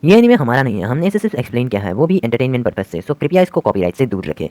ये एनीमे हमारा नहीं है, हमने इसे सिर्फ एक्सप्लेन किया है, वो भी एंटरटेनमेंट पर्पज से, सो कृपया इसको कॉपीराइट से दूर रखें।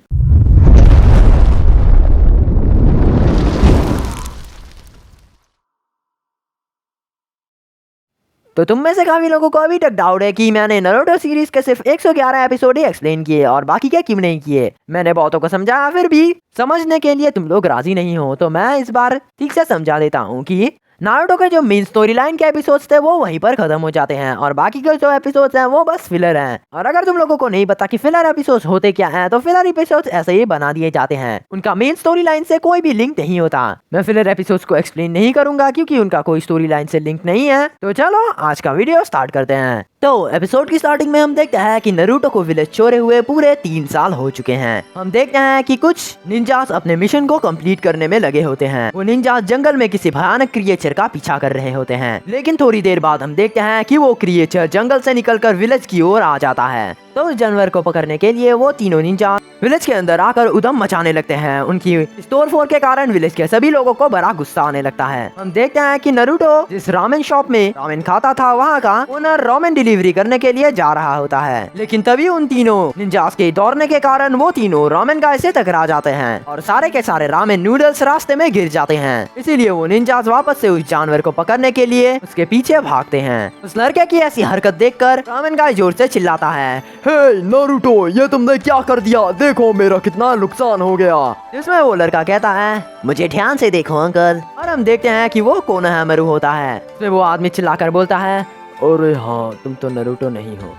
तो तुम में से काफी लोगों को अभी तक डाउट है कि मैंने नारुतो सीरीज के सिर्फ 111 एपिसोड ही एक्सप्लेन किए और बाकी क्या क्यों नहीं किए। मैंने बहुतों को समझाया, फिर भी समझने के लिए तुम लोग राजी नहीं हो, तो मैं इस बार ठीक से समझा देता हूँ कि नारुतो के जो मेन स्टोरी लाइन के एपिसोड्स थे वो वहीं पर खत्म हो जाते हैं और बाकी के जो एपिसोड्स हैं वो बस फिलर हैं। और अगर तुम लोगों को नहीं पता कि फिलर एपिसोड्स होते क्या हैं, तो फिलर एपिसोड्स ऐसे ही बना दिए जाते हैं, उनका मेन स्टोरी लाइन से कोई भी लिंक नहीं होता। मैं फिलर एपिसोड्स को एक्सप्लेन नहीं करूंगा क्योंकि उनका कोई स्टोरी लाइन से लिंक नहीं है। तो चलो आज का वीडियो स्टार्ट करते हैं। तो एपिसोड की स्टार्टिंग में हम देखते हैं कि नारुतो को विलेज छोड़े हुए पूरे 3 साल हो चुके हैं। हम देखते हैं कि कुछ निंजास अपने मिशन को कंप्लीट करने में लगे होते हैं। वो निंजास जंगल में किसी भयानक क्रिएचर का पीछा कर रहे होते हैं, लेकिन थोड़ी देर बाद हम देखते हैं कि वो क्रिएचर जंगल से निकलकर विलेज की ओर आ जाता है। तो उस जानवर को पकड़ने के लिए वो तीनों निंजा विलेज के अंदर आकर उधम मचाने लगते हैं। उनकी स्टोर फोर के कारण विलेज के सभी लोगों को बड़ा गुस्सा आने लगता है। हम देखते हैं कि नारुतो जिस रामेन शॉप में रामेन खाता था, वहाँ का ओनर रामेन डिलीवरी करने के लिए जा रहा होता है, लेकिन तभी उन तीनों निंजास के दौड़ने के कारण वो तीनों रामेन गाय से टकरा जाते हैं और सारे के सारे रामेन नूडल्स रास्ते में गिर जाते हैं। इसीलिए वो निंजास वापस से उस जानवर को पकड़ने के लिए उसके पीछे भागते हैं। उस लड़के की ऐसी हरकत देखकर रामेन गाय जोर से चिल्लाता है, हे नारुतो, ये तुमने क्या कर दिया? देखो मेरा कितना नुकसान हो गया। जिसमें वो लड़का कहता है, मुझे ध्यान से देखो अंकल। और हम देखते हैं कि वो कोनोहामारू होता है। इसमें वो आदमी चिल्लाकर बोलता है, अरे हाँ, तुम तो नारुतो नहीं हो।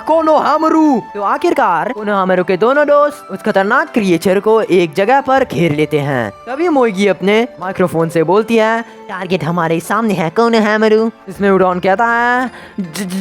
कोनोहामारू। तो आखिरकार कोनोहामारू के दोनों दोस्त उस खतरनाक क्रिएचर को एक जगह पर घेर लेते हैं। तभी मोइगी अपने माइक्रोफोन से बोलती है, टारगेट हमारे सामने है कोनोहामारू। इसमें उडॉन कहता है,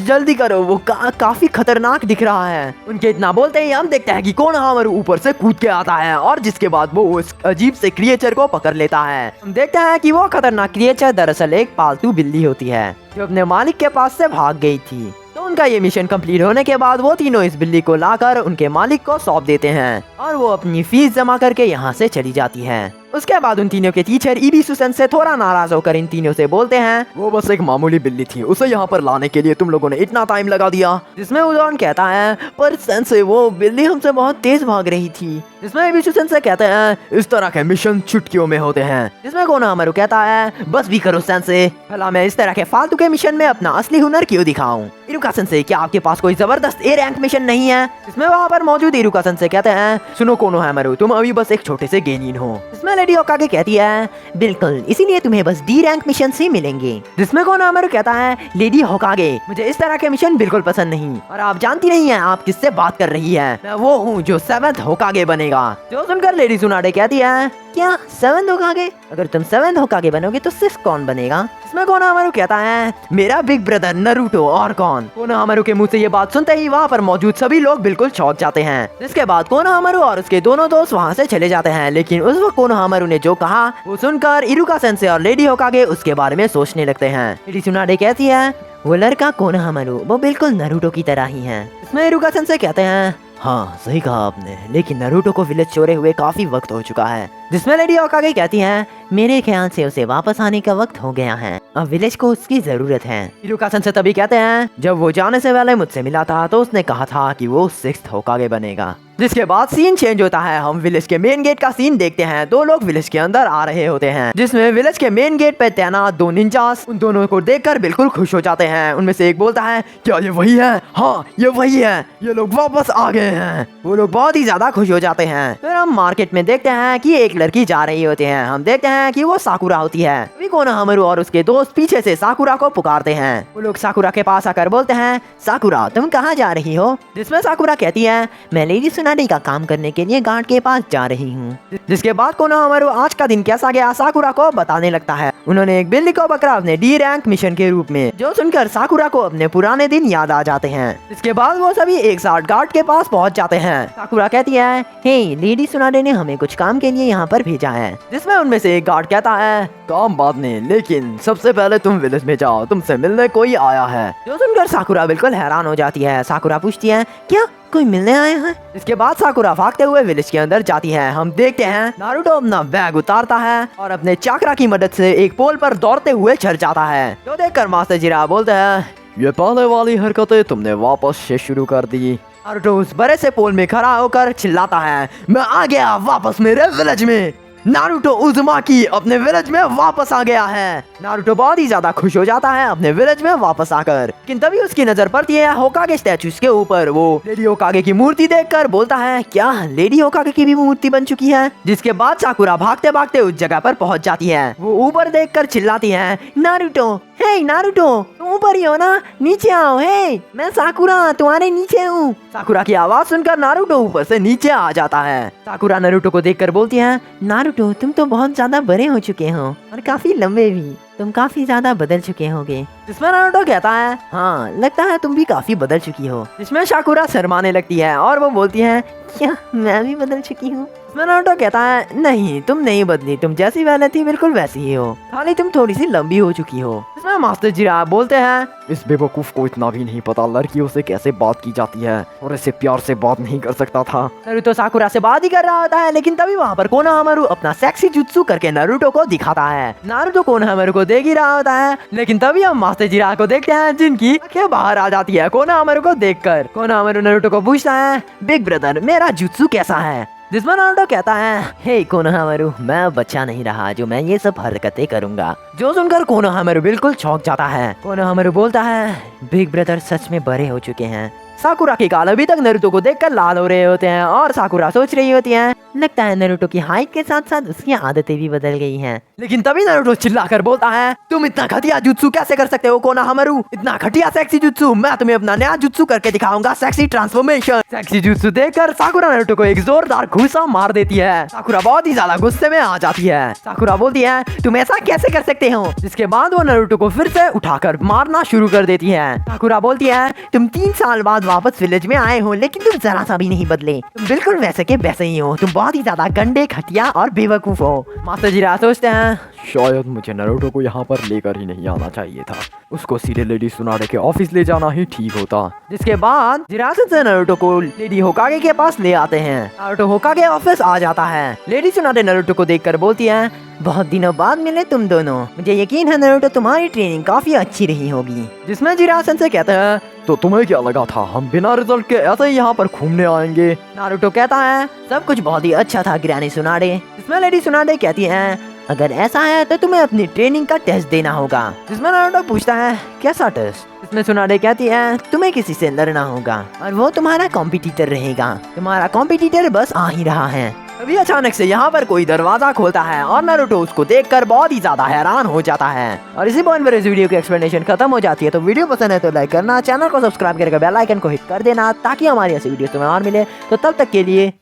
जल्दी करो, वो काफी खतरनाक दिख रहा है। उनके इतना बोलते ही हम देखते हैं कि कोनोहामारू ऊपर से कूद के आता है और जिसके बाद वो उस अजीब से क्रिएचर को पकड़ लेता है। हम देखते हैं कि वो खतरनाक क्रिएचर दरअसल एक पालतू बिल्ली होती है जो अपने मालिक के पास से भाग गई थी। तो उनका ये मिशन कंप्लीट होने के बाद वो तीनों इस बिल्ली को लाकर उनके मालिक को सौंप देते हैं और वो अपनी फीस जमा करके यहाँ से चली जाती है। उसके बाद उन तीनों के टीचर इबीसुसेन से थोड़ा नाराज होकर इन तीनों से बोलते हैं, वो बस एक मामूली बिल्ली थी, उसे यहाँ पर लाने के लिए तुम लोगों ने इतना टाइम लगा दिया। जिसमें उडॉन कहता है, पर सेंसे वो बिल्ली हमसे बहुत तेज भाग रही थी। जिसमें इबीसुसेन से कहते हैं, इस तरह के मिशन चुटकियों में होते हैं। जिसमें कोनोहामारू कहता है, बस भी करो सेंसे, भला मैं इस तरह के फालतू के मिशन में अपना असली हुनर क्यों दिखाऊं। इरुका सेंसे, क्या आपके पास कोई जबरदस्त ए रैंक मिशन नहीं है? इसमें वहाँ पर मौजूद इरुका सेंसे कहते हैं, सुनो कोनोहामारू, तुम अभी बस एक छोटे से गेनिन हो। इसमें लेडी होकागे कहती है, बिल्कुल, इसीलिए तुम्हें बस डी रैंक मिशन ही मिलेंगे। जिसमें कोनोहामारू कहता है, लेडी होकागे, मुझे इस तरह के मिशन बिल्कुल पसंद नहीं और आप जानती नहीं है आप किससे बात कर रही है। मैं वो हूँ जो 7th होकागे बनेगा। जो सुनकर लेडी सुनाडे कहती है, क्या 7th होकागे? अगर तुम 7th होकागे बनोगे तो 6th कौन बनेगा? इसमें कोनोहामारू कहता है, मेरा बिग ब्रदर नारुतो, और कौन? कोनोहामारू के मुंह से ये बात सुनते ही वहाँ पर मौजूद सभी लोग बिल्कुल चौंक जाते हैं। जिसके बाद कोनोहामारू और उसके दोनों दोस्त वहाँ से चले जाते हैं, लेकिन उस वक्त कोनोहामारू ने जो कहा वो सुनकर इरुका सेंसे और लेडी होकागे उसके बारे में सोचने लगते हैं। लेडी सुनाडे कहती है, वो लड़का कोनोहामारू वो बिल्कुल नारुतो की तरह ही है। इसमें इरुका सेंसे कहते हैं, हाँ सही कहा आपने, लेकिन नारुतो को विलेज छोड़े हुए काफी वक्त हो चुका है। जिसमें लेडी होकागे कहती है, मेरे ख्याल से उसे वापस आने का वक्त हो गया है, अब विलेज को उसकी जरूरत है। इरुका सेंसे तभी कहते हैं, जब वो जाने से पहले मुझसे मिला था तो उसने कहा था कि वो 6th होकागे बनेगा। जिसके बाद सीन चेंज होता है। हम विलेज के मेन गेट का सीन देखते हैं। दो लोग विलेज के अंदर आ रहे होते हैं, जिसमें विलेज के मेन गेट पे तैनात 2 निंजास उन दोनों को देखकर बिल्कुल खुश हो जाते हैं। उनमें से एक बोलता है, क्या ये वही है? हाँ ये वही है, ये लोग वापस आ गए हैं। वो लोग बहुत ही ज्यादा खुश हो जाते हैं। फिर हम मार्केट में देखते हैं कि एक लड़की जा रही होती है। हम देखते हैं कि वो साकुरा होती है। अभी कोनोहामारू और उसके दोस्त पीछे से साकुरा को पुकारते हैं। वो लोग साकुरा के पास आकर बोलते हैं, साकुरा तुम कहाँ जा रही हो? जिसमें साकुरा कहती है, मैं लेडी सुनाडे का काम करने के लिए गार्ड के पास जा रही हूँ। जिसके बाद कोनोहामारू आज का दिन कैसा गया साकुरा को बताने लगता है। उन्होंने एक बिल्ली को पकड़ा अपने डी रैंक मिशन के रूप में, जो सुनकर साकुरा को अपने पुराने दिन याद आ जाते हैं। इसके बाद वो सभी एक साथ गार्ड के पास पहुँच जाते हैं। साकुरा कहती है, हे लेडी सुनाडे ने हमें कुछ काम के लिए यहाँ पर भेजा है। जिसमें उनमें से एक गार्ड कहता है, काम बाद में, लेकिन सबसे पहले तुम विलेज में जाओ, तुमसे मिलने कोई आया है। जो सुनकर साकुरा बिल्कुल हैरान हो जाती है। साकुरा पूछती है, क्या कोई मिलने आए हैं? इसके बाद साकुरा भागते हुए विलेज के अंदर जाती है। हम देखते हैं नारुतो अपना बैग उतारता है और अपने चाकरा की मदद से एक पोल पर दौड़ते हुए चढ़ जाता है। जो देखकर मास्टर जिरा बोलते हैं, ये पहले वाली हरकतें तुमने वापस से शुरू कर दी। नारुतो उस बड़े से पोल में खड़ा होकर चिल्लाता है, मैं आ गया वापस मेरे विलेज में। नारुतो उज़ुमाकी अपने विलेज में वापस आ गया है। नारुतो बहुत ही ज्यादा खुश हो जाता है अपने विलेज में वापस आकर, लेकिन तभी उसकी नजर पड़ती है होकागे स्टैचूज के ऊपर। वो लेडी होकागे की मूर्ति देखकर बोलता है, क्या लेडी होकागे की भी मूर्ति बन चुकी है? जिसके बाद साकुरा भागते भागते उस जगह पर पहुंच जाती है। वो ऊपर देखकर चिल्लाती है, नारुतो, हे नारुतो, तुम ऊपर ही हो ना, नीचे आओ। हे, मैं साकुरा तुम्हारे नीचे हूँ। साकुरा की आवाज सुनकर नारुतो ऊपर से नीचे आ जाता है। साकुरा नारुतो को देखकर बोलती है, नारुतो तुम तो बहुत ज्यादा बड़े हो चुके हो और काफी लंबे भी, तुम काफी ज्यादा बदल चुके होगे। जिसमें नारुतो कहता है, हाँ लगता है तुम भी काफी बदल चुकी हो। जिसमें साकुरा शर्माने लगती है और वो बोलती है, क्या मैं भी बदल चुकी हूँ? जिसमें नारुतो कहता है, नहीं तुम नहीं बदली, तुम जैसी पहले थी बिल्कुल वैसी ही हो, खाली तुम थोड़ी सी लंबी हो चुकी हो। जिसमें मास्टर जिराफ बोलते हैं, इस बेवकूफ को इतना भी नहीं पता लड़कियों से कैसे बात की जाती है और इसे प्यार से बात नहीं कर सकता था। नारुतो साकुरा से बात ही कर रहा होता है, लेकिन तभी वहाँ पर कोनोहामारू अपना सेक्सी जुत्सु करके नारुतो को दिखाता है। नारुतो कोनोहामारू को देख ही रहा होता है, लेकिन तभी हम मास्टर जिराफ को देखते हैं जिनकी आंखें बाहर आ जाती है कोनोहामारू को देखकर। कोनोहामारू नारुतो को पूछता है, बिग ब्रदर मेरा जुत्सु कैसा है? जिसमें नारुतो कहता है, हे कोनोहामारू, मैं बच्चा नहीं रहा जो मैं ये सब हरकतें करूंगा। जो सुनकर कोनोहामारू बिल्कुल चौंक जाता है। कोनोहामारू बोलता है, बिग ब्रदर सच में बड़े हो चुके हैं। साकुरा के गाल अभी तक नारुतो को देखकर लाल हो रहे होते हैं और साकुरा सोच रही होती है, लगता है नारुतो की हाइट के साथ साथ उसकी आदतें भी बदल गई हैं। लेकिन तभी नारुतो चिल्लाकर बोलता है, तुम इतना घटिया जुत्सु कैसे कर सकते हो कोनोहामारू? इतना घटिया सेक्सी जुत्सु, मैं तुम्हें अपना नया जुत्सु करके दिखाऊंगा, सेक्सी ट्रांसफॉर्मेशन। सेक्सी जुत्सु देखकर साकुरा नारुतो को एक जोरदार घूसा मार देती है। साकुरा बहुत ही ज्यादा गुस्से में आ जाती है। साकुरा बोलती है, तुम ऐसा कैसे कर सकते हो? जिसके बाद वो नारुतो को फिर से उठाकर मारना शुरू कर देती है। साकुरा बोलती है, तुम 3 साल बाद वापस विलेज में आए हो, लेकिन तुम जरा सा भी नहीं बदले, तुम बिल्कुल वैसे के वैसे ही हो, तुम बहुत ही ज्यादा गंदे, घटिया और बेवकूफ हो। मास्टर जिराफ सोचते हैं, शायद मुझे नारुतो को यहाँ पर लेकर ही नहीं आना चाहिए था, उसको सीधे लेडी सुनाडे के ऑफिस ले जाना ही ठीक होता। जिसके बाद जिरासन से नारुतो को लेडी होकागे के पास ले आते हैं। नारुतो होकागे ऑफिस आ जाता है। लेडी सुनाडे नारुतो को देखकर बोलती है, बहुत दिनों बाद मिले तुम दोनों, मुझे यकीन है नारुतो तुम्हारी ट्रेनिंग काफी अच्छी रही होगी। जिसमें जिरासन से कहते हैं, तो तुम्हें क्या लगा था हम बिना रिजल्ट के ऐसे ही यहाँ पर घूमने आएंगे? नारुतो कहता है, सब कुछ बहुत ही अच्छा था ग्रैनी सुनाडे। जिसमें लेडी सुनाडे कहती है, अगर ऐसा है तो तुम्हें अपनी ट्रेनिंग का टेस्ट देना होगा। जिसमें नारुतो पूछता है, कैसा टेस्ट? इसमें सुनाडे कहती है, तुम्हें किसी से लड़ना होगा और वो तुम्हारा कॉम्पिटिटर रहेगा, तुम्हारा कॉम्पिटिटर बस आ ही रहा है। अभी अचानक से यहाँ पर कोई दरवाजा खोलता है और नारुतो उसको देखकर बहुत ही ज्यादा हैरान हो जाता है। और इसी पॉइंट पर इस वीडियो की एक्सप्लेनेशन खत्म हो जाती है। तो वीडियो पसंद है तो लाइक करना, चैनल को सब्सक्राइब करके बेल आइकन को हिट कर देना ताकि हमारी ऐसी वीडियो तुम्हें और मिले। तो तब तक के लिए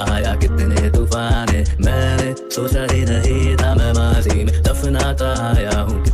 आया कितने तूफान, मैंने सोचा ही नहीं था मैं माजी में दफनाता आया हूँ।